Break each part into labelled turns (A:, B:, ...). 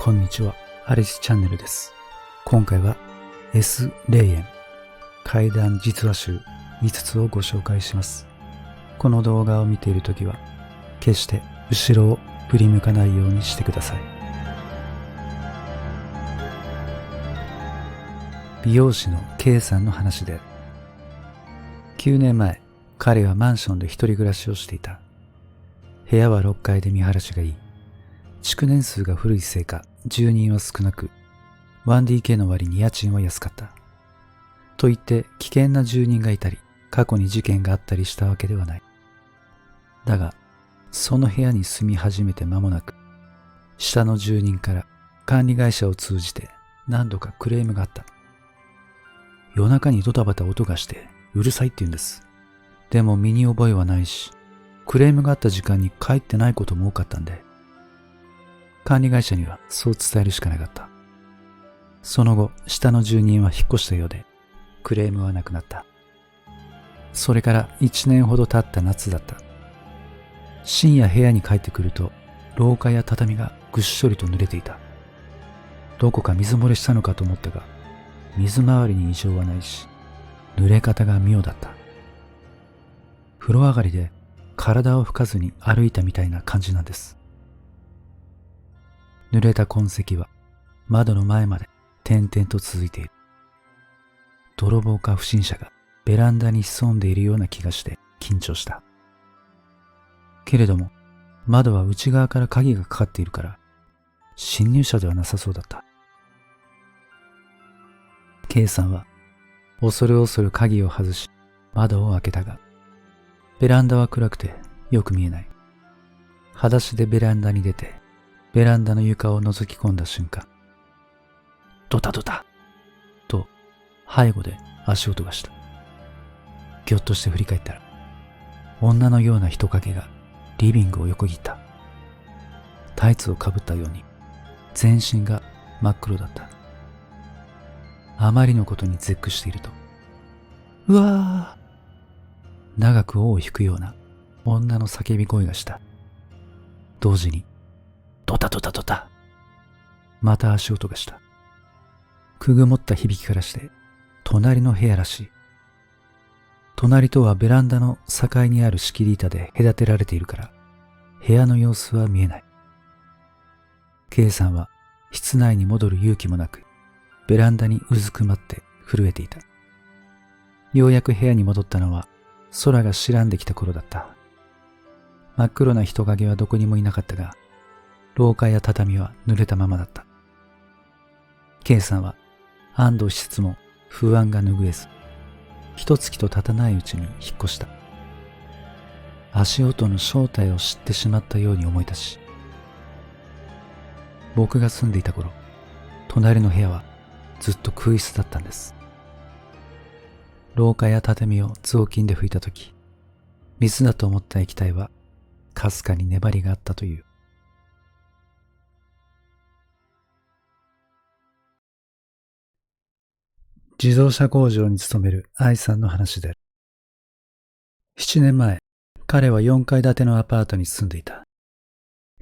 A: こんにちは、アリスチャンネルです。今回は S 霊園怪談実話集5つをご紹介します。この動画を見ているときは決して後ろを振り向かないようにしてください。美容師の K さんの話で、9年前、彼はマンションで一人暮らしをしていた。部屋は6階で見晴らしがいい。築年数が古いせいか住人は少なく、1DK の割に家賃は安かった。と言って危険な住人がいたり、過去に事件があったりしたわけではない。だが、その部屋に住み始めて間もなく、下の住人から管理会社を通じて何度かクレームがあった。夜中にドタバタ音がしてうるさいって言うんです。でも身に覚えはないし、クレームがあった時間に帰ってないことも多かったんで、管理会社にはそう伝えるしかなかった。その後、下の住人は引っ越したようで、クレームはなくなった。それから1年ほど経った夏だった。深夜部屋に帰ってくると、廊下や畳がぐっしょりと濡れていた。どこか水漏れしたのかと思ったが、水回りに異常はないし、濡れ方が妙だった。風呂上がりで体を拭かずに歩いたみたいな感じなんです。濡れた痕跡は窓の前まで点々と続いている。泥棒か不審者がベランダに潜んでいるような気がして緊張した。けれども窓は内側から鍵がかかっているから侵入者ではなさそうだった。K さんは恐る恐る鍵を外し窓を開けたが、ベランダは暗くてよく見えない。裸足でベランダに出てベランダの床を覗き込んだ瞬間、ドタドタと背後で足音がした。ぎょっとして振り返ったら、女のような人影がリビングを横切った。タイツをかぶったように全身が真っ黒だった。あまりのことに絶句していると、うわー、長く尾を引くような女の叫び声がした。同時にドタドタドタ、また足音がした。くぐもった響きからして隣の部屋らしい。隣とはベランダの境にある仕切り板で隔てられているから部屋の様子は見えない。 K さんは室内に戻る勇気もなくベランダにうずくまって震えていた。ようやく部屋に戻ったのは空が白んできた頃だった。真っ黒な人影はどこにもいなかったが、廊下や畳は濡れたままだった。K さんは安堵しつつも不安が拭えず、一月と経たないうちに引っ越した。足音の正体を知ってしまったように思い出し、僕が住んでいた頃、隣の部屋はずっと空室だったんです。廊下や畳を雑巾で拭いたとき、水だと思った液体はかすかに粘りがあったという。自動車工場に勤める愛さんの話で、7年前、彼は4階建てのアパートに住んでいた。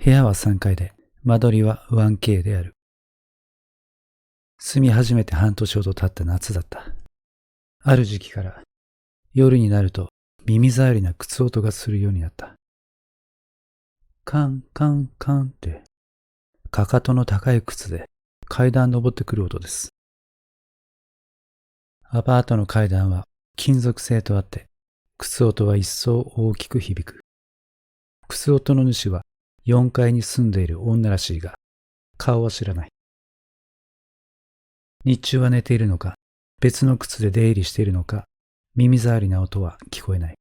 A: 部屋は3階で、間取りは 1K である。住み始めて半年ほど経った夏だった。ある時期から夜になると耳障りな靴音がするようになった。カンカンカンって、かかとの高い靴で階段登ってくる音です。アパートの階段は金属製とあって、靴音は一層大きく響く。靴音の主は4階に住んでいる女らしいが、顔は知らない。日中は寝ているのか、別の靴で出入りしているのか、耳障りな音は聞こえない。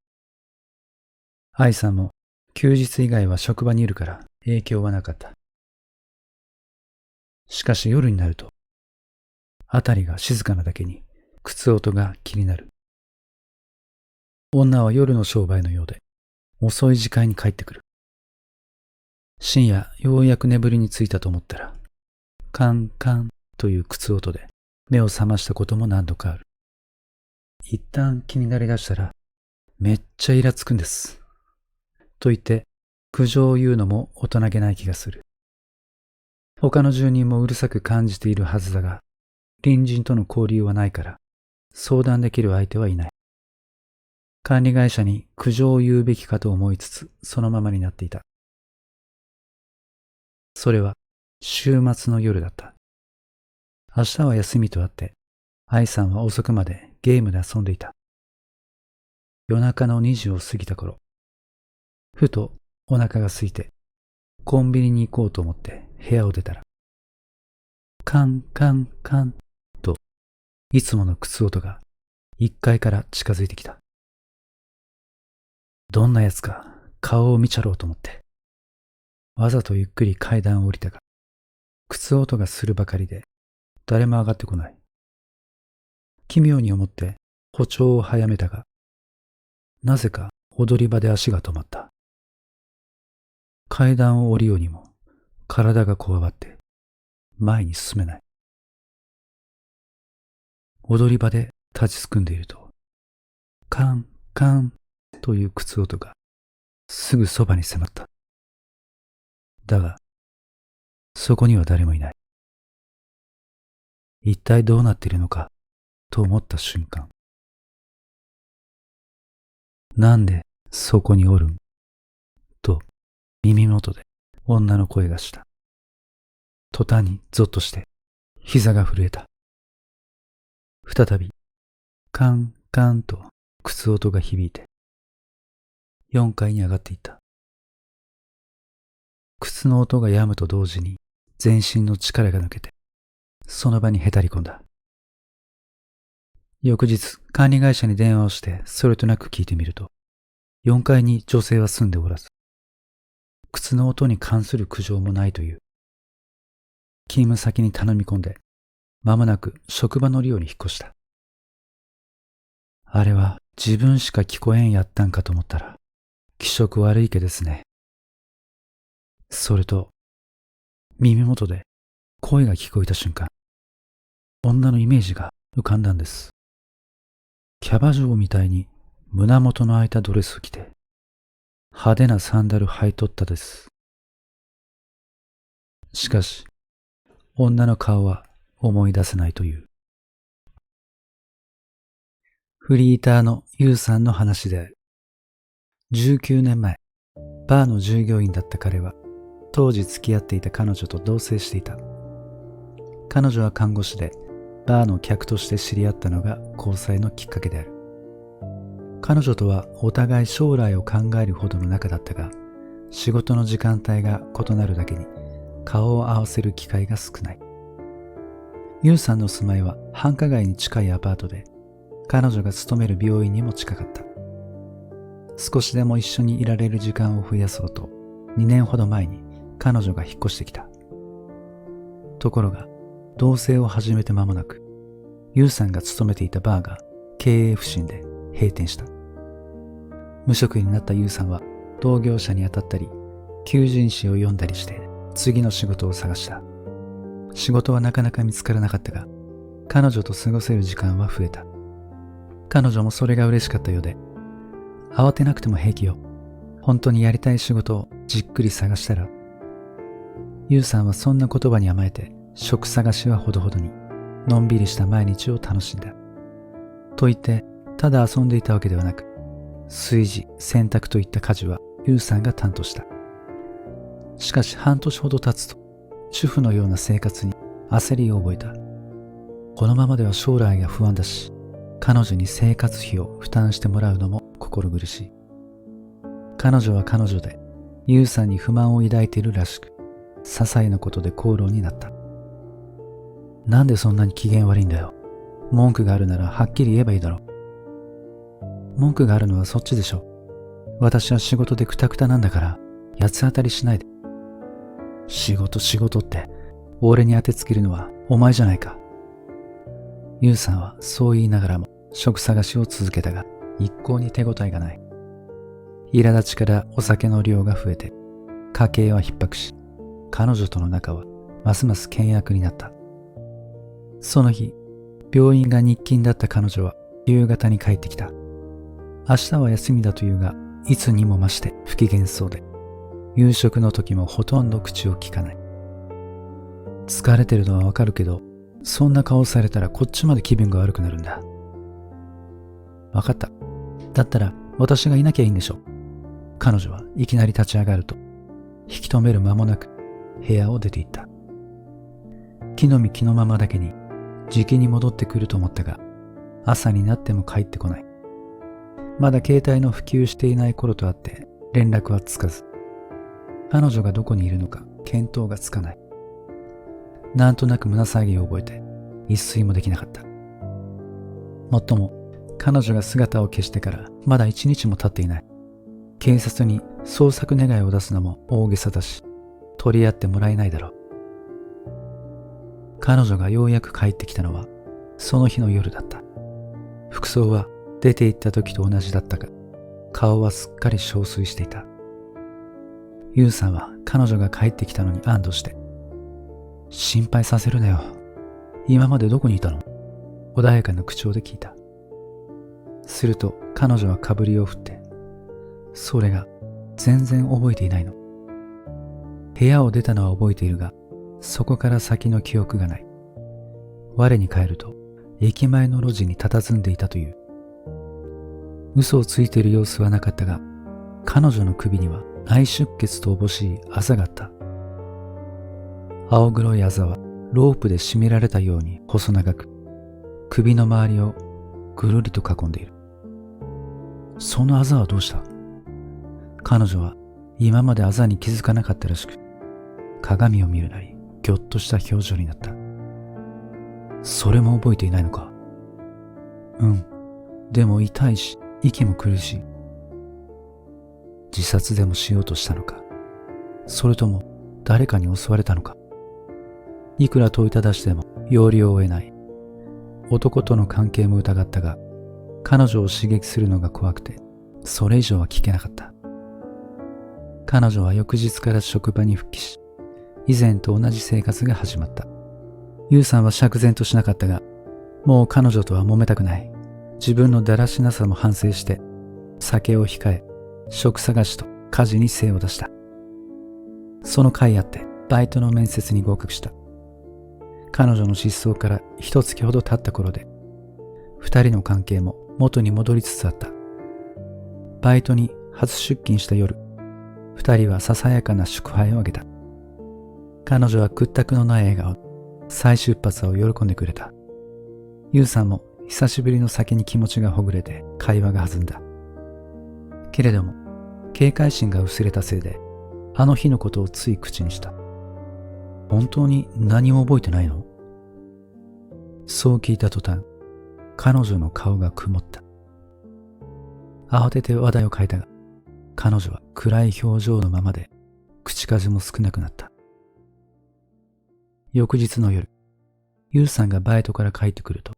A: 愛さんも休日以外は職場にいるから影響はなかった。しかし夜になると、辺りが静かなだけに靴音が気になる。女は夜の商売のようで、遅い時間に帰ってくる。深夜、ようやく眠りについたと思ったら、カンカンという靴音で目を覚ましたことも何度かある。一旦気になりだしたら、めっちゃイラつくんです。と言って、苦情を言うのも大人げない気がする。他の住人もうるさく感じているはずだが、隣人との交流はないから、相談できる相手はいない。管理会社に苦情を言うべきかと思いつつ、そのままになっていた。それは週末の夜だった。明日は休みとあって、愛さんは遅くまでゲームで遊んでいた。夜中の2時を過ぎた頃、ふとお腹が空いて、コンビニに行こうと思って部屋を出たら、カンカンカンといつもの靴音が1階から近づいてきた。どんな奴か顔を見ちゃろうと思って、わざとゆっくり階段を降りたが、靴音がするばかりで誰も上がってこない。奇妙に思って歩調を早めたが、なぜか踊り場で足が止まった。階段を降りようにも体がこわばって前に進めない。踊り場で立ちすくんでいると、カンカンという靴音がすぐそばに迫った。だが、そこには誰もいない。一体どうなっているのかと思った瞬間、なんでそこにおるんと耳元で女の声がした。途端にゾッとして膝が震えた。再びカンカンと靴音が響いて4階に上がっていった。靴の音が止むと同時に全身の力が抜けてその場にへたり込んだ。翌日管理会社に電話をしてそれとなく聞いてみると、4階に女性は住んでおらず、靴の音に関する苦情もないという。勤務先に頼み込んで間もなく職場の寮に引っ越した。あれは自分しか聞こえんやったんかと思ったら気色悪いけですね。それと耳元で声が聞こえた瞬間、女のイメージが浮かんだんです。キャバ嬢みたいに胸元の開いたドレスを着て派手なサンダル履いとったです。しかし女の顔は思い出せないという。フリーターのユウさんの話である。19年前、バーの従業員だった彼は当時付き合っていた彼女と同棲していた。彼女は看護師でバーの客として知り合ったのが交際のきっかけである。彼女とはお互い将来を考えるほどの仲だったが、仕事の時間帯が異なるだけに顔を合わせる機会が少ない。ユウさんの住まいは繁華街に近いアパートで、彼女が勤める病院にも近かった。少しでも一緒にいられる時間を増やそうと、2年ほど前に彼女が引っ越してきた。ところが、同棲を始めて間もなく、ユウさんが勤めていたバーが経営不振で閉店した。無職になったユウさんは同業者に当たったり、求人誌を読んだりして次の仕事を探した。仕事はなかなか見つからなかったが、彼女と過ごせる時間は増えた。彼女もそれが嬉しかったようで、慌てなくても平気よ。本当にやりたい仕事をじっくり探したら。ユウさんはそんな言葉に甘えて、職探しはほどほどに、のんびりした毎日を楽しんだ。と言って、ただ遊んでいたわけではなく、炊事、洗濯といった家事はユウさんが担当した。しかし半年ほど経つと、主婦のような生活に焦りを覚えた。このままでは将来が不安だし、彼女に生活費を負担してもらうのも心苦しい。彼女は彼女で、ユウさんに不満を抱いているらしく、些細なことで口論になった。なんでそんなに機嫌悪いんだよ。文句があるならはっきり言えばいいだろ。文句があるのはそっちでしょ。私は仕事でクタクタなんだから、八つ当たりしないで。仕事って、俺に当てつけるのはお前じゃないか。ユウさんはそう言いながらも職探しを続けたが、一向に手応えがない。苛立ちからお酒の量が増えて、家計は逼迫し、彼女との仲はますます険悪になった。その日、病院が日勤だった彼女は夕方に帰ってきた。明日は休みだというが、いつにも増して不機嫌そうで、夕食の時もほとんど口を聞かない。疲れてるのはわかるけど、そんな顔されたらこっちまで気分が悪くなるんだ。わかった。だったら私がいなきゃいいんでしょ。彼女はいきなり立ち上がると、引き止める間もなく部屋を出て行った。気の身気のままだけに、じきに戻ってくると思ったが、朝になっても帰ってこない。まだ携帯の普及していない頃とあって連絡はつかず、彼女がどこにいるのか見当がつかない。なんとなく胸騒ぎを覚えて一睡もできなかった。もっとも彼女が姿を消してからまだ一日も経っていない。警察に捜索願いを出すのも大げさだし、取り合ってもらえないだろう。彼女がようやく帰ってきたのはその日の夜だった。服装は出て行った時と同じだったが、顔はすっかり憔悴していた。ユウさんは彼女が帰ってきたのに安堵して、心配させるなよ。今までどこにいたの？穏やかな口調で聞いた。すると彼女はかぶりを振って、それが全然覚えていないの。部屋を出たのは覚えているが、そこから先の記憶がない。我に返ると、駅前の路地に佇んでいたという。嘘をついている様子はなかったが、彼女の首には内出血とおぼしいあざがあった。青黒いあざはロープで締められたように細長く、首の周りをぐるりと囲んでいる。そのあざはどうした？彼女は今まであざに気づかなかったらしく、鏡を見るなりぎょっとした表情になった。それも覚えていないのか？うん。でも痛いし、息も苦しい。自殺でもしようとしたのか、それとも誰かに襲われたのか。いくら問いただしても要領を得ない。男との関係も疑ったが、彼女を刺激するのが怖くて、それ以上は聞けなかった。彼女は翌日から職場に復帰し、以前と同じ生活が始まった。ユウさんは釈然としなかったが、もう彼女とは揉めたくない。自分のだらしなさも反省して、酒を控え、職探しと家事に精を出した。その甲斐あってバイトの面接に合格した。彼女の失踪から一月ほど経った頃で、二人の関係も元に戻りつつあった。バイトに初出勤した夜、二人はささやかな祝杯をあげた。彼女は屈託のない笑顔、再出発を喜んでくれた。ユウさんも久しぶりの酒に気持ちがほぐれて会話が弾んだ。けれども、警戒心が薄れたせいで、あの日のことをつい口にした。本当に何も覚えてないの？そう聞いた途端、彼女の顔が曇った。慌てて話題を変えたが、彼女は暗い表情のままで、口数も少なくなった。翌日の夜、ユウさんがバイトから帰ってくると、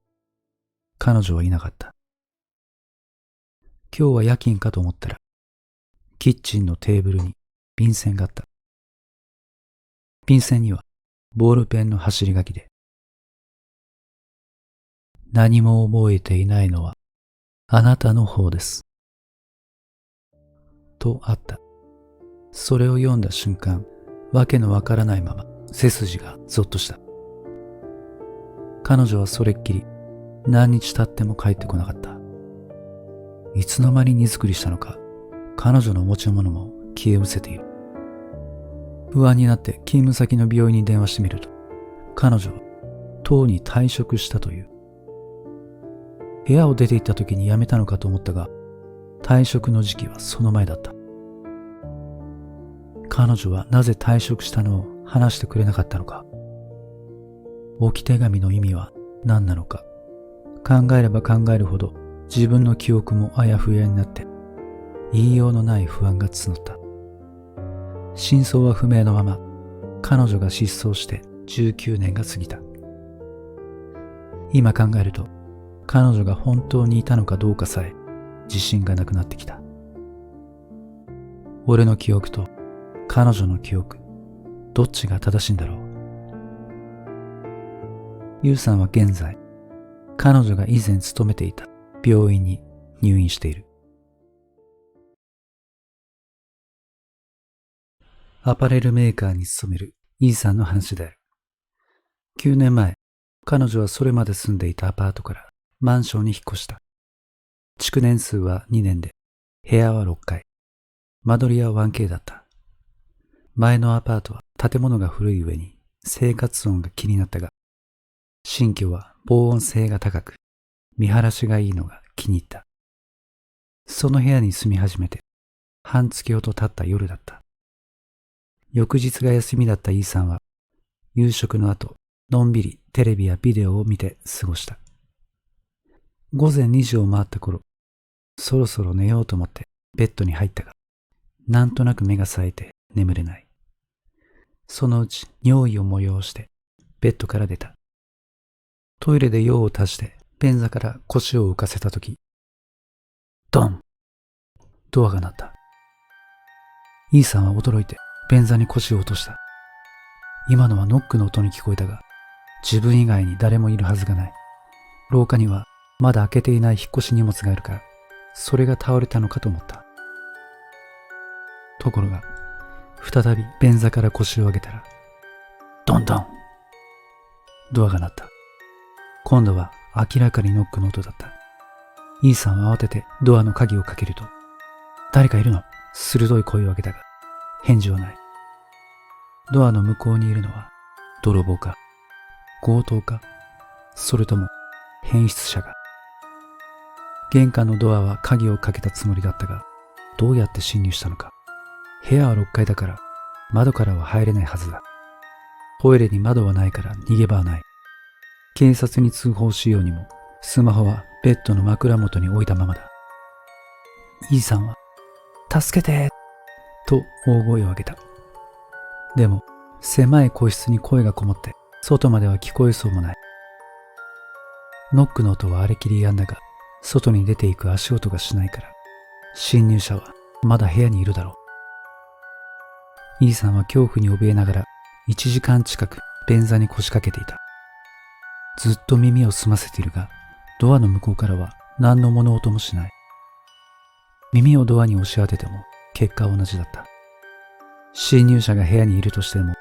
A: 彼女はいなかった。今日は夜勤かと思ったら、キッチンのテーブルに便箋があった。便箋にはボールペンの走り書きで、何も覚えていないのはあなたの方です。とあった。それを読んだ瞬間、わけのわからないまま背筋がゾッとした。彼女はそれっきり何日経っても帰ってこなかった。いつの間に荷造りしたのか、彼女の持ち物も消え失せている。不安になって勤務先の病院に電話してみると、彼女はとうに退職したという。部屋を出て行った時に辞めたのかと思ったが、退職の時期はその前だった。彼女はなぜ退職したのを話してくれなかったのか。置き手紙の意味は何なのか。考えれば考えるほど自分の記憶もあやふやになって、言いようのない不安が募った。真相は不明のまま、彼女が失踪して19年が過ぎた。今考えると、彼女が本当にいたのかどうかさえ自信がなくなってきた。俺の記憶と彼女の記憶、どっちが正しいんだろう。ユウさんは現在、彼女が以前勤めていた病院に入院している。アパレルメーカーに勤めるイーさんの話である。9年前、彼女はそれまで住んでいたアパートからマンションに引っ越した。築年数は2年で、部屋は6階。間取りは 1K だった。前のアパートは建物が古い上に生活音が気になったが、新居は防音性が高く、見晴らしがいいのが気に入った。その部屋に住み始めて半月ほど経った夜だった。翌日が休みだったイーさんは、夕食の後、のんびりテレビやビデオを見て過ごした。午前2時を回った頃、そろそろ寝ようと思ってベッドに入ったが、なんとなく目が冴えて眠れない。そのうち尿意を催してベッドから出た。トイレで用を足して便座から腰を浮かせたとき、ドン！ドアが鳴った。イーさんは驚いて便座に腰を落とした。今のはノックの音に聞こえたが、自分以外に誰もいるはずがない。廊下にはまだ開けていない引っ越し荷物があるから、それが倒れたのかと思った。ところが、再び便座から腰を上げたら、ドンドン！ドアが鳴った。今度は明らかにノックの音だった。イーさんは慌ててドアの鍵をかけると、誰かいるの？鋭い声を上げたが、返事はない。ドアの向こうにいるのは、泥棒か、強盗か、それとも変質者か。玄関のドアは鍵をかけたつもりだったが、どうやって侵入したのか。部屋は6階だから、窓からは入れないはずだ。トイレに窓はないから逃げ場はない。警察に通報しようにも、スマホはベッドの枕元に置いたままだ。イーさんは、助けてと大声を上げた。でも、狭い個室に声がこもって、外までは聞こえそうもない。ノックの音はあれきり止んだが、外に出ていく足音がしないから、侵入者はまだ部屋にいるだろう。イーさんは恐怖に怯えながら、1時間近く便座に腰掛けていた。ずっと耳を澄ませているが、ドアの向こうからは何の物音もしない。耳をドアに押し当てても結果は同じだった。侵入者が部屋にいるとしても、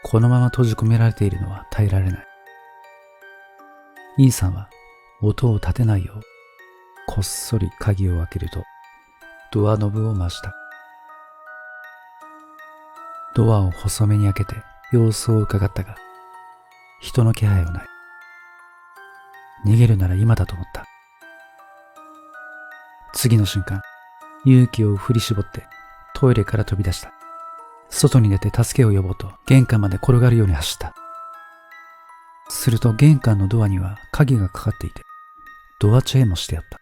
A: このまま閉じ込められているのは耐えられない。イーさんは音を立てないよう、こっそり鍵を開けると、ドアノブを回した。ドアを細めに開けて様子を伺ったが、人の気配はない。逃げるなら今だと思った。次の瞬間、勇気を振り絞ってトイレから飛び出した。外に出て助けを呼ぼうと玄関まで転がるように走った。すると玄関のドアには鍵がかかっていて、ドアチェーンもしてあった。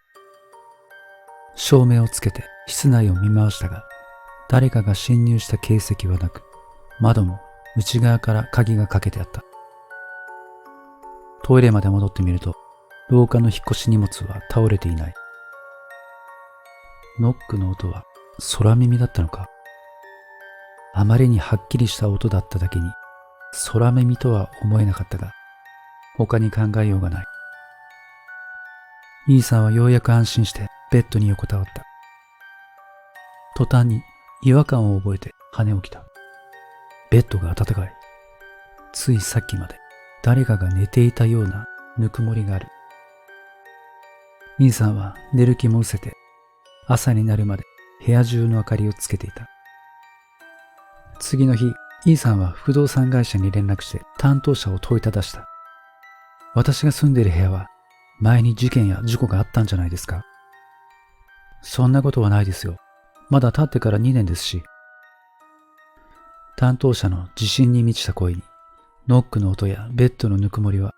A: 照明をつけて室内を見回したが、誰かが侵入した形跡はなく、窓も内側から鍵がかけてあった。トイレまで戻ってみると、廊下の引っ越し荷物は倒れていない。ノックの音は空耳だったのか。あまりにはっきりした音だっただけに、空耳とは思えなかったが、他に考えようがない。イーさんはようやく安心してベッドに横たわった。途端に違和感を覚えて跳ね起きた。ベッドが暖かい。ついさっきまで誰かが寝ていたようなぬくもりがある。イーさんは寝る気も失せて、朝になるまで部屋中の明かりをつけていた。次の日、イーさんは不動産会社に連絡して担当者を問いただした。私が住んでいる部屋は前に事件や事故があったんじゃないですか？そんなことはないですよ。まだ経ってから2年ですし。担当者の自信に満ちた声に、ノックの音やベッドのぬくもりは、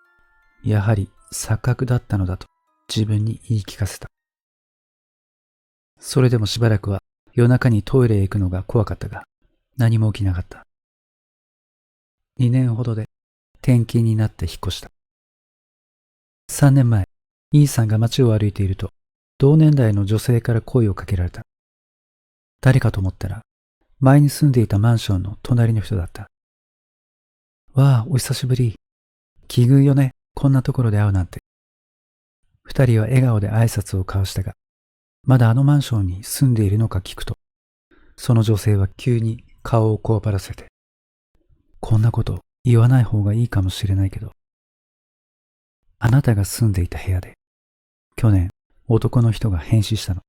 A: やはり錯覚だったのだと自分に言い聞かせた。それでもしばらくは夜中にトイレへ行くのが怖かったが、何も起きなかった。2年ほどで転勤になって引っ越した。3年前、イーさんが街を歩いていると、同年代の女性から声をかけられた。誰かと思ったら、前に住んでいたマンションの隣の人だった。わあ、お久しぶり。奇遇よね、こんなところで会うなんて。二人は笑顔で挨拶を交わしたが、まだあのマンションに住んでいるのか聞くと、その女性は急に顔をこわばらせて、こんなこと言わない方がいいかもしれないけど、あなたが住んでいた部屋で、去年男の人が変死したの。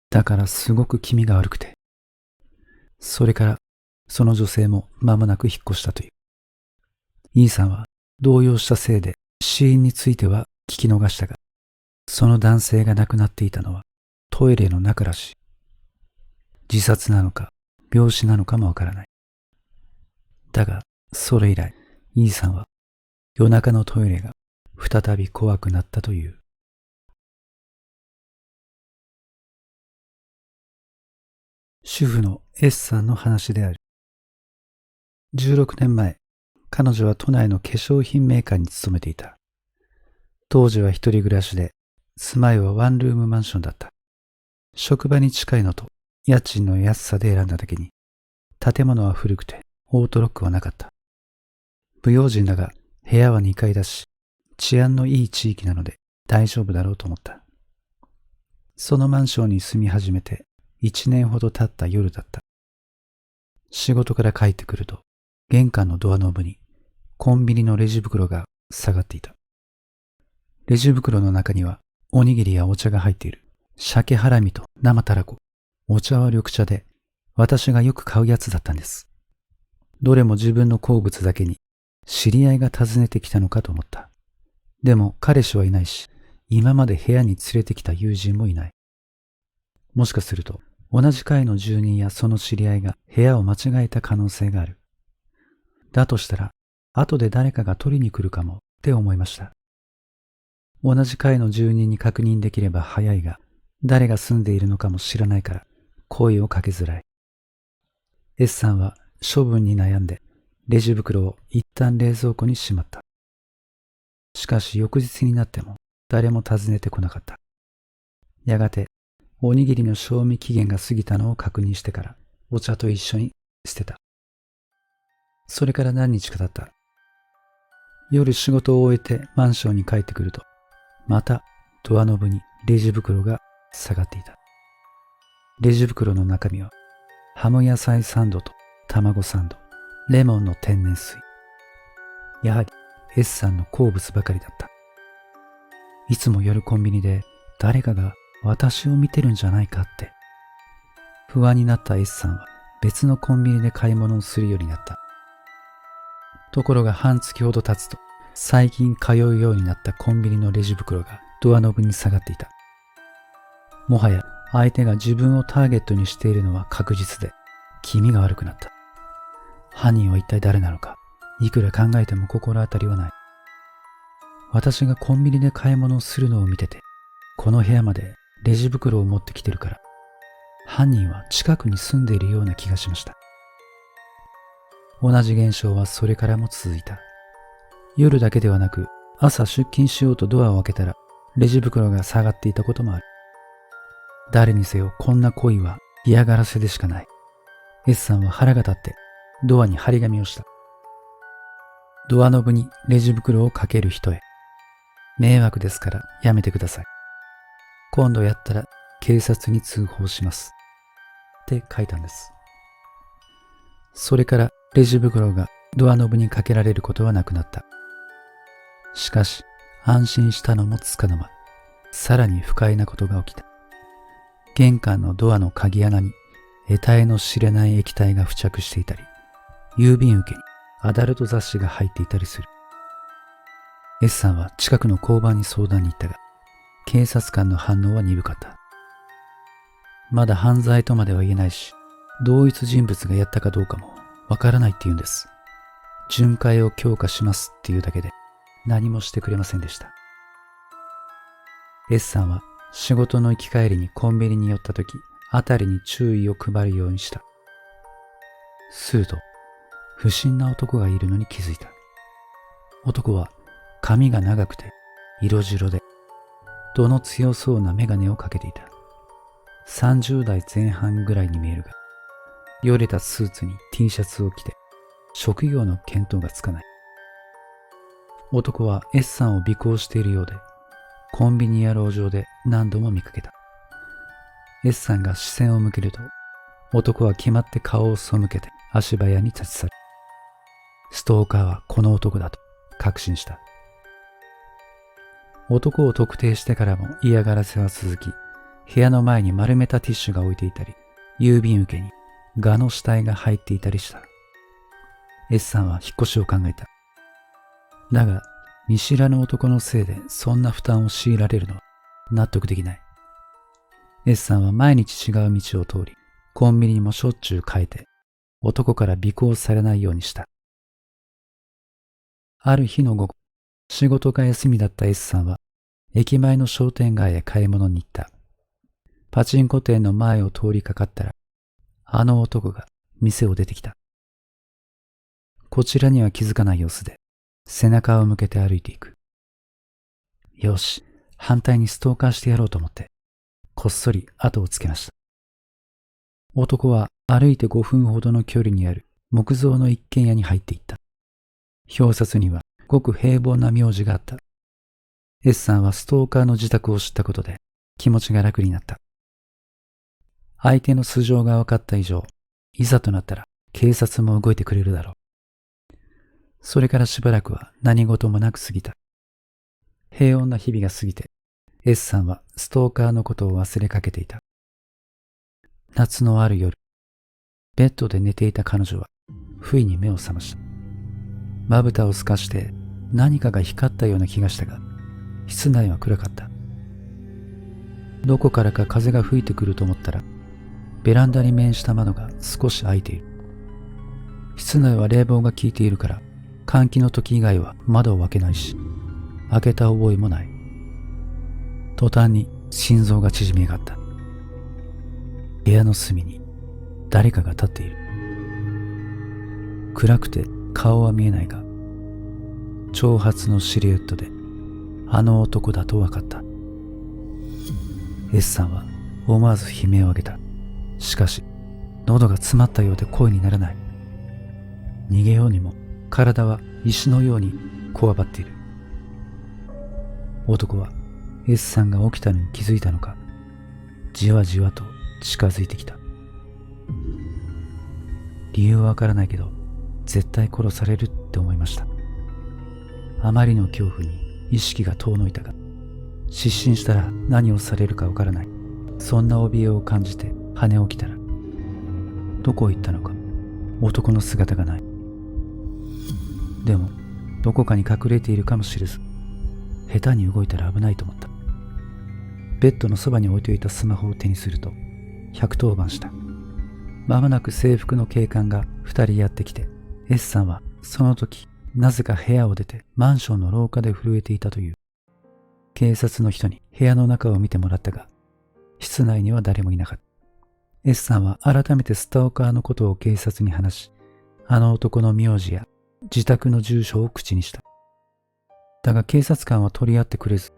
A: だからすごく気味が悪くて。それからその女性も間もなく引っ越したという。E さんは動揺したせいで死因については聞き逃したが、その男性が亡くなっていたのはトイレの中らしい。自殺なのか病死なのかもわからない。だがそれ以来 E さんは夜中のトイレが再び怖くなったという。主婦の S さんの話である。16年前、彼女は都内の化粧品メーカーに勤めていた。当時は一人暮らしで、住まいはワンルームマンションだった。職場に近いのと家賃の安さで選んだだけに、建物は古くてオートロックはなかった。不用心だが部屋は2階だし、治安のいい地域なので大丈夫だろうと思った。そのマンションに住み始めて1年ほど経った夜だった。仕事から帰ってくると、玄関のドアノブにコンビニのレジ袋が下がっていた。レジ袋の中にはおにぎりやお茶が入っている。鮭ハラミと生たらこ。お茶は緑茶で、私がよく買うやつだったんです。どれも自分の好物だけに、知り合いが訪ねてきたのかと思った。でも彼氏はいないし、今まで部屋に連れてきた友人もいない。もしかすると、同じ階の住人やその知り合いが部屋を間違えた可能性がある。だとしたら、後で誰かが取りに来るかもって思いました。同じ階の住人に確認できれば早いが、誰が住んでいるのかも知らないから、声をかけづらい。S さんは処分に悩んで、レジ袋を一旦冷蔵庫にしまった。しかし翌日になっても誰も訪ねてこなかった。やがて、おにぎりの賞味期限が過ぎたのを確認してから、お茶と一緒に捨てた。それから何日か経った。夜仕事を終えてマンションに帰ってくると、またドアノブにレジ袋が下がっていた。レジ袋の中身は、ハム野菜サンドと卵サンド、レモンの天然水。やはり S さんの好物ばかりだった。いつも夜コンビニで誰かが私を見てるんじゃないかって。不安になった S さんは別のコンビニで買い物をするようになった。ところが半月ほど経つと、最近通うようになったコンビニのレジ袋がドアノブに下がっていた。もはや相手が自分をターゲットにしているのは確実で、気味が悪くなった。犯人は一体誰なのか、いくら考えても心当たりはない。私がコンビニで買い物をするのを見てて、この部屋までレジ袋を持ってきてるから、犯人は近くに住んでいるような気がしました。同じ現象はそれからも続いた。夜だけではなく、朝出勤しようとドアを開けたら、レジ袋が下がっていたこともある。誰にせよこんな行為は嫌がらせでしかない。S さんは腹が立ってドアに張り紙をした。ドアノブにレジ袋をかける人へ。迷惑ですからやめてください。今度やったら警察に通報します。って書いたんです。それからレジ袋がドアノブにかけられることはなくなった。しかし安心したのもつかの間、さらに不快なことが起きた。玄関のドアの鍵穴に得体の知れない液体が付着していたり、郵便受けにアダルト雑誌が入っていたりする。S さんは近くの交番に相談に行ったが、警察官の反応は鈍かった。まだ犯罪とまでは言えないし、同一人物がやったかどうかもわからないって言うんです。巡回を強化しますっていうだけで何もしてくれませんでした。S さんは仕事の行き帰りにコンビニに寄ったとき、辺りに注意を配るようにした。すると、不審な男がいるのに気づいた。男は髪が長くて色白で、度の強そうな眼鏡をかけていた。30代前半ぐらいに見えるが、よれたスーツに T シャツを着て、職業の見当がつかない。男は S さんを尾行しているようで、コンビニや路上で何度も見かけた。S さんが視線を向けると、男は決まって顔を背けて足早に立ち去る。ストーカーはこの男だと確信した。男を特定してからも嫌がらせは続き、部屋の前に丸めたティッシュが置いていたり、郵便受けに蛾の死体が入っていたりした。S さんは引っ越しを考えた。だが、見知らぬ男のせいでそんな負担を強いられるのは納得できない。S さんは毎日違う道を通り、コンビニもしょっちゅう変えて、男から尾行されないようにした。ある日の午後、仕事が休みだった S さんは、駅前の商店街へ買い物に行った。パチンコ店の前を通りかかったら、あの男が店を出てきた。こちらには気づかない様子で、背中を向けて歩いていく。よし、反対にストーカーしてやろうと思って、こっそり後をつけました。男は歩いて5分ほどの距離にある木造の一軒家に入っていった。表札にはごく平凡な名字があった。S さんはストーカーの自宅を知ったことで気持ちが楽になった。相手の素性が分かった以上、いざとなったら警察も動いてくれるだろう。それからしばらくは何事もなく過ぎた。平穏な日々が過ぎて、S さんはストーカーのことを忘れかけていた。夏のある夜、ベッドで寝ていた彼女は不意に目を覚ました。まぶたを透かして何かが光ったような気がしたが、室内は暗かった。どこからか風が吹いてくると思ったら、ベランダに面した窓が少し開いている。室内は冷房が効いているから、換気の時以外は窓を開けないし、開けた覚えもない。途端に心臓が縮み上がった。部屋の隅に誰かが立っている。暗くて顔は見えないが、長髪のシルエットであの男だと分かった。S さんは思わず悲鳴を上げた。しかし喉が詰まったようで声にならない。逃げようにも体は石のようにこわばっている。男は S さんが起きたのに気づいたのか、じわじわと近づいてきた。理由はわからないけど、絶対殺されるって思いました。あまりの恐怖に意識が遠のいたが、失神したら何をされるかわからない。そんな怯えを感じて跳ね起きたら、どこへ行ったのか、男の姿がない。でも、どこかに隠れているかもしれず、下手に動いたら危ないと思った。ベッドのそばに置いておいたスマホを手にすると、110番した。まもなく制服の警官が2人やってきて、S さんはその時、なぜか部屋を出てマンションの廊下で震えていたという。警察の人に部屋の中を見てもらったが、室内には誰もいなかった。S さんは改めてストーカーのことを警察に話し、あの男の名字や自宅の住所を口にした。だが警察官は取り合ってくれず、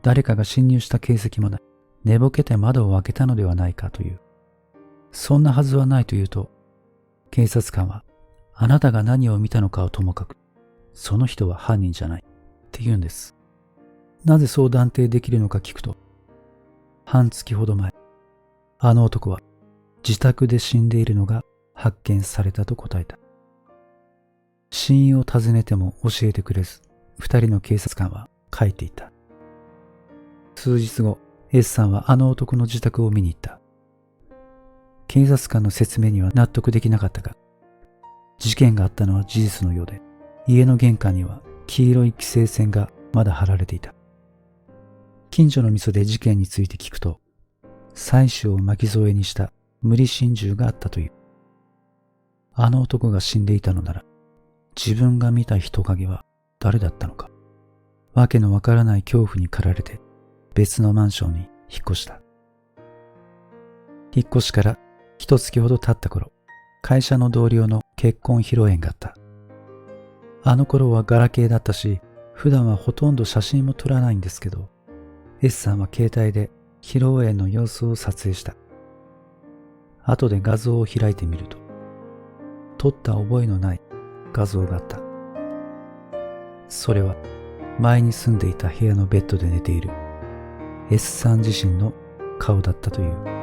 A: 誰かが侵入した形跡もない。寝ぼけて窓を開けたのではないかという。そんなはずはないというと、警察官は、あなたが何を見たのかをともかく、その人は犯人じゃないって言うんです。なぜそう断定できるのか聞くと、半月ほど前、あの男は自宅で死んでいるのが発見されたと答えた。死因を尋ねても教えてくれず、2人の警察官は帰っていた。数日後、S さんはあの男の自宅を見に行った。警察官の説明には納得できなかったが、事件があったのは事実のようで、家の玄関には黄色い規制線がまだ張られていた。近所の店で事件について聞くと、妻子を巻き添えにした無理心中があったという。あの男が死んでいたのなら、自分が見た人影は誰だったのか。わけのわからない恐怖に駆られて、別のマンションに引っ越した。引っ越しから一月ほど経った頃、会社の同僚の結婚披露宴があった。あの頃はガラケーだったし、普段はほとんど写真も撮らないんですけど、S さんは携帯で披露宴の様子を撮影した。後で画像を開いてみると、撮った覚えのない画像があった。それは前に住んでいた部屋のベッドで寝ているS さん自身の顔だったという。